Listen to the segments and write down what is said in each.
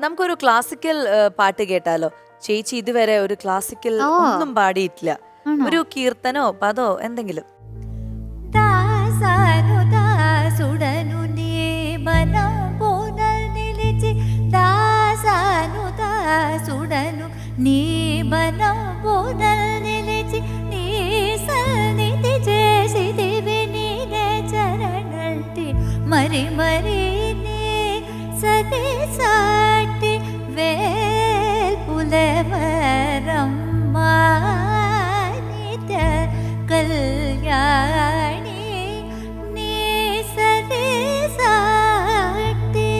നമുക്കൊരു ക്ലാസിക്കൽ പാട്ട് കേട്ടാലോ? ചേച്ചി ഇതുവരെ ഒരു ക്ലാസിക്കൽ ഒന്നും പാടിയിട്ടില്ല. ഒരു കീർത്തനോ പദോ എന്തെങ്കിലും. దాసాను దాసుడను నీ బలం పూనల్ నిలిచి దాసాను దాసుడను నీ బలం పూనల్ నిలిచి నీ సన్నిధి చేసిదివి నీనే చరణంటి మరి మరి నీ సతి సాటి వేల్పులెవరమ్మా నిత్య కళ్యాణి నీ సతి సాటి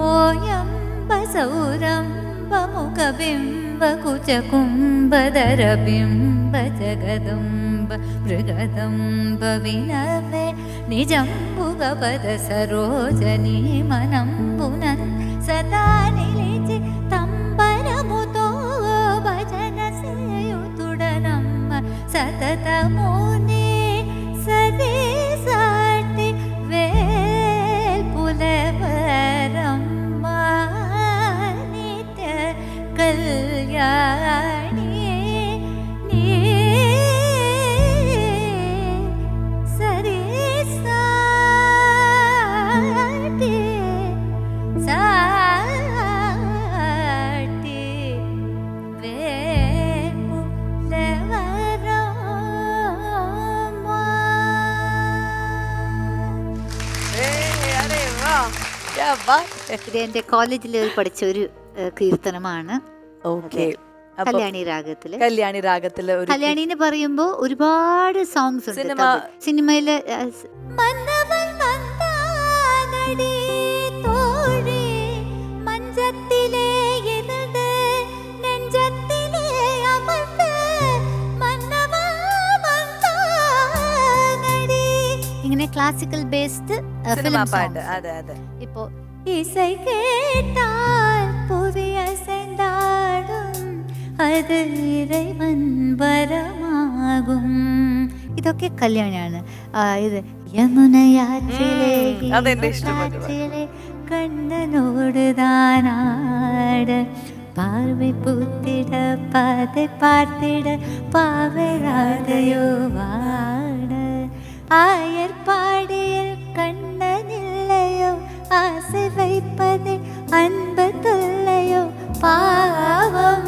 ఓయంబ సౌరంబ ముఖబింబ కుచకుంభధర బింబ జగదంబ మృగదంబ వినవే నిజంబుగ పద సరోజనీ మనంబునన్ సదా నిలిచి తంబరముతో భజన సేయుతుడనమ్మ సతతముని సదే సాటి వేల్పులెవరమ్మ నిత్య కళ్యాణి నీ సరే సాటి సాటి వేల్పులెవరమ్మ. ഇത് എൻ്റെ കോളേജിൽ പഠിച്ച ഒരു കീർത്തനമാണ്. ഓക്കെ. കല്യാണി രാഗത്തില്. കല്യാണി രാഗത്തില് ഒരു കല്യാണി എന്ന് പറയുമ്പോ ഒരുപാട് സോങ്സ് ഉണ്ട് സിനിമയില്. മന്നവൻ വന്നാനടി തോഴി മഞ്ചത്തിലെ ഇരുട് നെഞ്ചത്തിലെ അമർന്ന് മന്നവൻ വന്നാനടി. ഇങ്ങനെ ക്ലാസിക്കൽ ബേസ്ഡ് സിനിമ പാട്ട്. അതെ അതെ. ഇപ്പോ ഇസൈ കേട്ടാൽ പുവി അസൈந்தாடும் അത് ഇறைவன் വരമാകും. ഇതൊക്കെ കല്യാണിയാണ്. ഇത് യമുനയാറ്റിലെ കണ്ണനോട് താനാട് பார்வை பூத்திட பாதை பார்த்திட பாவராதையோ வாட ஆயர்பாடியில் கண்ணனில்லையோ ஆசை வைப்பதே அன்பு தொல்லையோ பாவம்